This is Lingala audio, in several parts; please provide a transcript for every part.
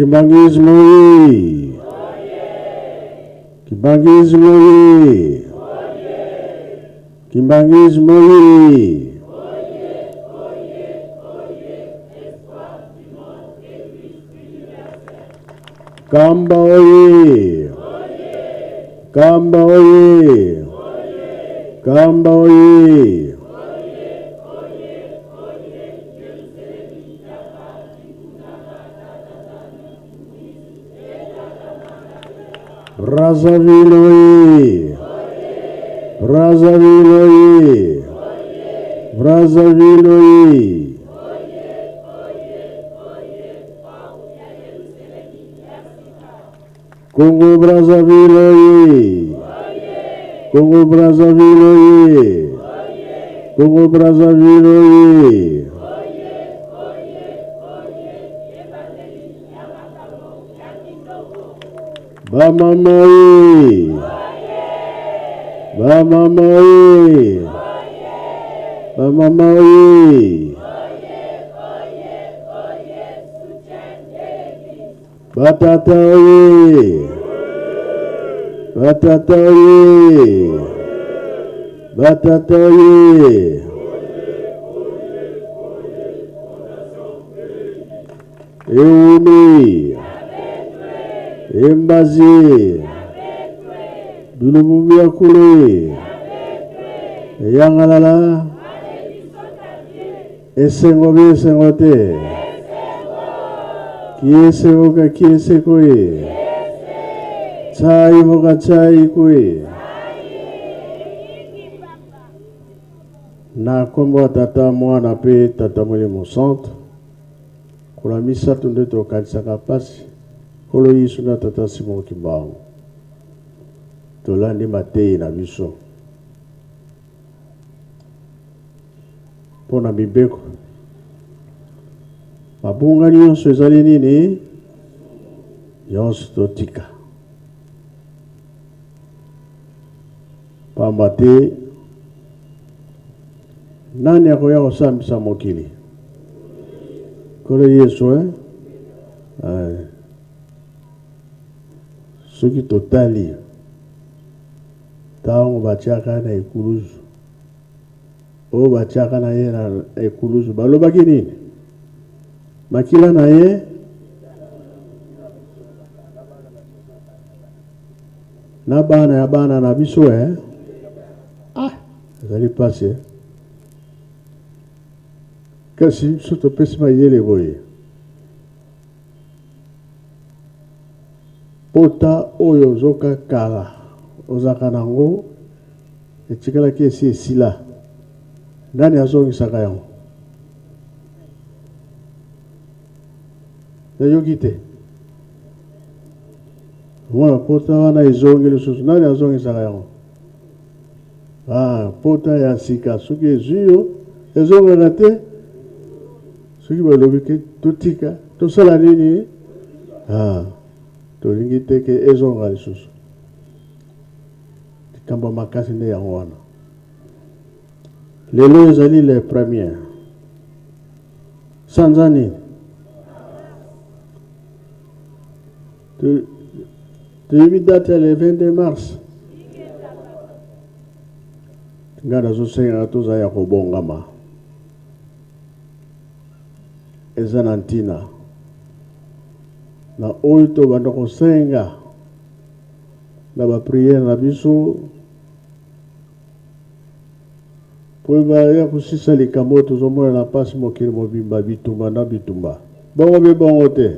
Kimbangismo oye! Kimbangismo oye! Kimbangismo oye! Kamba oye! Kamba oye! Kamba oye! Brazzaville oye! Brazzaville oye! Brazzaville oye! Congo Brazzaville oye! Congo Brazzaville oye! Congo Brazzaville oye! Bamama oye! Bamama oye! Bamama oye! Batata oye! Batata oye! Batata oye! Eoumi! Embazi! Dulumumia kule! Yangalala! Esengobe esengote! Kieseoka kiesekwe! Chai moka chai kwe! Na kombo tata mwana pe tata mwele monsanto. Kula misa tunde to kanisaka pasi. Kolo yisu na tata Simon Kimbangu. Tolandi matei na biso. Pona mibeko. Mabunga nyonso ezali nini? Nyonso totika. Pamba te nani akoya kosambisa mokili? Kolo Yesu soki totali tango batiaka na ekuluzu o batiaka na ye na ekuluzu balobaki nini? Makila na ye na bana ya bana na biso ezali pasi kasi biso topesi mayele boye pota oyo ozoka kala ozaka nango etikalaki esi esila nani azongisaka yango? Nayoki te mwana pota wana ezongi lisusu nani azongisaka yango? Pota ya sika soki ezwi ezongaka te soki balobi ke totika tosala nini? Tolingi te ke ezonga lisusu likambo makasi nde yango wana. Lelo ezali le premier sanza nini? Toyebi date ya le 22 mars nga nazosengaka toza ya kobongama eza na ntina na oyo tobanda kosenga na bapriere na biso po baya kosisa likambo tozomona na pasi mokili mobimba bitumba na bitumba bongo be bongo te.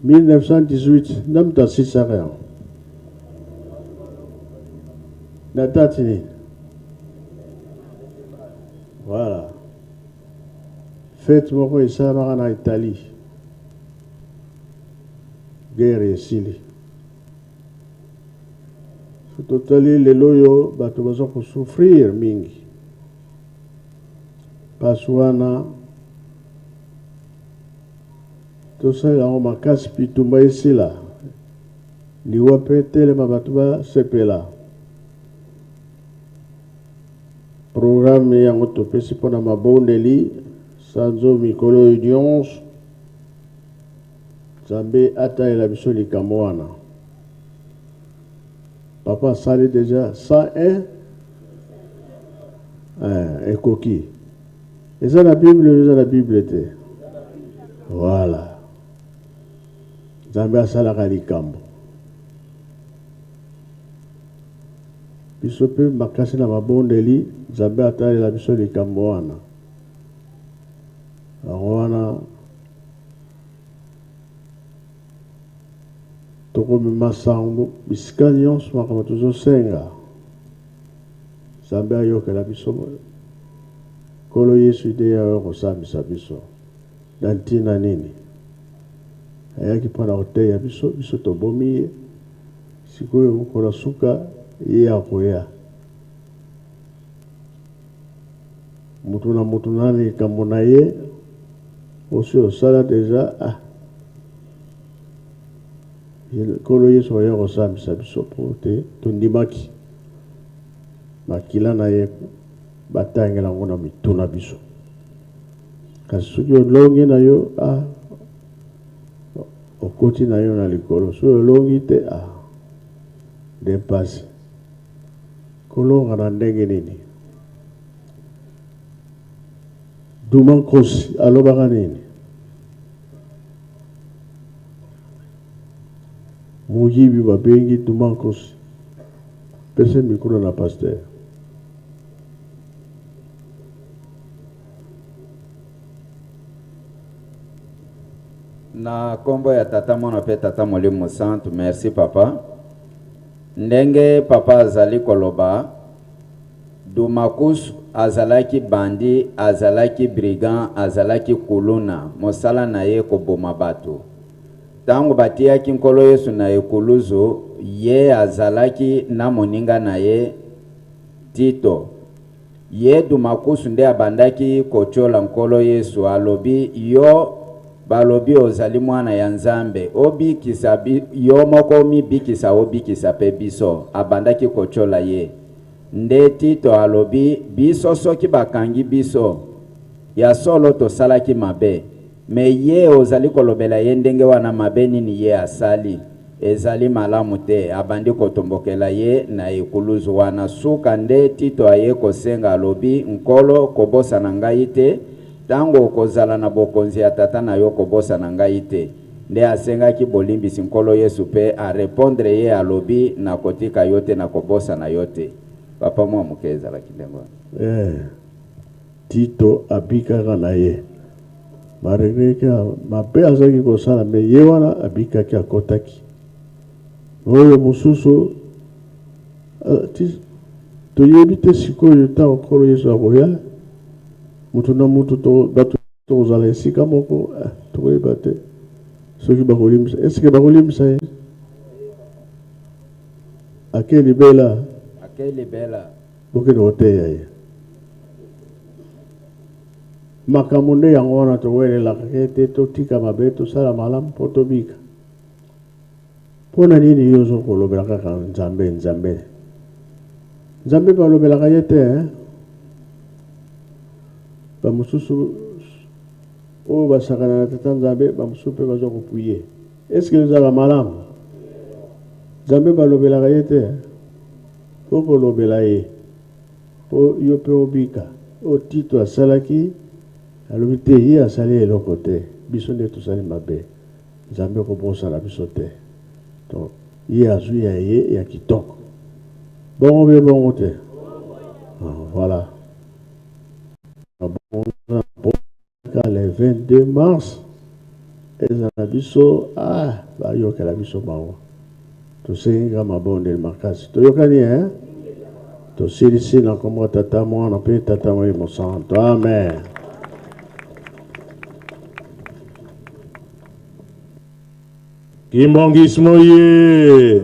1918 namta sisaka yango na date nini? Voilà. Fête moko esalamaka na Italie. Guerre esili. Totali lelo yo bato baza kosouffrir mingi. Paswana tosala yango makasi bitumba esila. Liwa pe telema bato basepela. Programme yango topesi mpona mabondeli Sanzo Mikolo Udionge. Zambé Ataï la biso likamoana. Papa sali déjà 101 et coquille. Et ça la Bible était. Voilà. Zambé asalaka likambo. Biso pe makasi na mabondeli Zambé Ataï la biso likamoana. Wana toko masango biskanion swaka tuzo senga Zambé ayoka la biso kolo Yesu de ya ko samisa biso dantina nini ayaki pana hotel ya biso to bomi sikoyo ko la suka ya koya mutu nani kamona ye aussi au sala déjà kolo Yesu ya ko samisa biso pote tondimaki makila na ye batangela ngona mituna biso kasi soki olongi na yo okoti na yo na likolo so olongi te dépasse kolonga na ndenge nini duma nkosi alobaka nini muyibi babengi duma nkosi pese mikolo na pasteur. Na kombo ya tata mwana pe tata molimo santu. Merci papa. Ndenge papa azali koloba Dumakus azalaki bandi, azalaki brigand, azalaki kuluna mosala na ye koboma bato. Tango batiaki nkolo Yesu na ekuluzu ye azalaki na moninga na ye Tito. Ye Dumakus nde abandaki kochola nkolo Yesu alobi yo balobi ozali mwana ya Nzambe obikisa yo moko mibikisa obikisa pe biso abandaki kochola ye. Nde Tito alobi biso soki bakangi biso ya solo tosalaki mabe me ye ozali kolobela ye ndenge wana mabe nini ye asali ezali malamu te abandi kotombokela ye na ekuluzu wana suka nde Tito aye kosenga alobi nkolo kobosa na ngai te tango kozala na bokonzi ya tata na yo kobosa na ngai te nde asengaki bolimbisi nkolo Yesu pe a répondre ye alobi na kotika yo te na kobosa na yo te. Papa mwa mukeza la kidengo. Tito abikaka na ye. Maregreka mabe azaki kosala me ye wana abikaki akotaki. Oyo mususu toyebi te sikoyo ntango nkolo Yesu akoya mutu na mutu bato tozala esika moko tokoyeba te soki bakolimisa eske bakolimisa ye akelibela bokende koteya ye makambo nde yango wana towelelaka te totika mabe tosala malamu mpo tobika mpona nini yo ozokolobela kaka nzambe balobelaka ye te bamususu oyo basakana na tata Nzambe bamususu mpe baza kopuye eske ezala malamu Nzambe balobelaka ye te okolobela ye po yo mpe obika o Tito asalaki alobi te ye asali eloko te biso nde tosali mabe Nzambe kobosana biso te donc ye azwi ya ye ya kitoko bongo be bongo te voilà le 22 mars ezala biso bayokela biso bango tosenga mabondeli makasi toyokani tosilisi na kombo tata mwana mpe tata molimo santo amen. Kimbongismo ye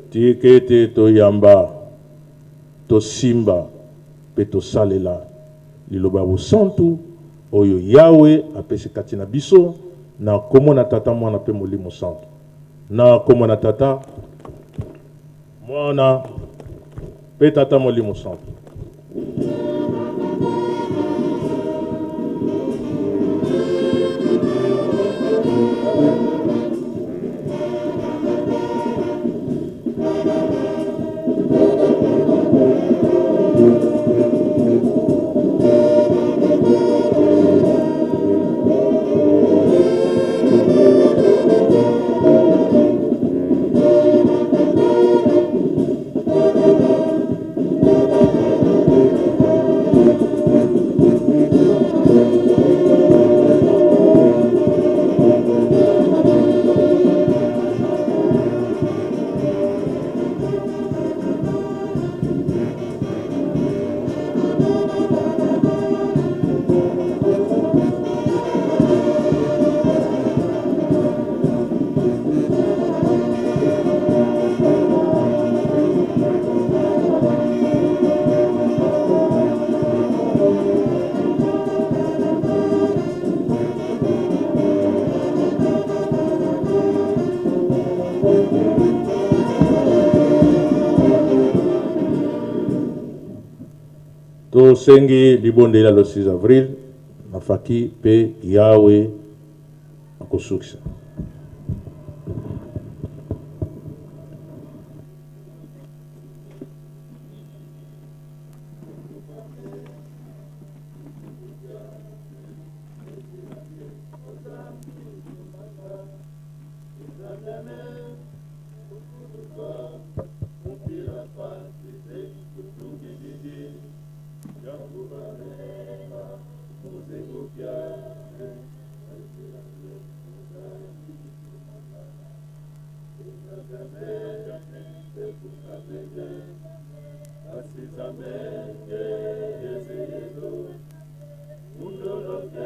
tikete toyamba tosimba pe tosalela liloba busantu oyo Yawe apesi kati na biso na kombo na tata mwana pe molimo santo na kombo na tata mwana pe tata molimo santo. tosengi libondela le 6 avril nafaki pe yawe akosukisa.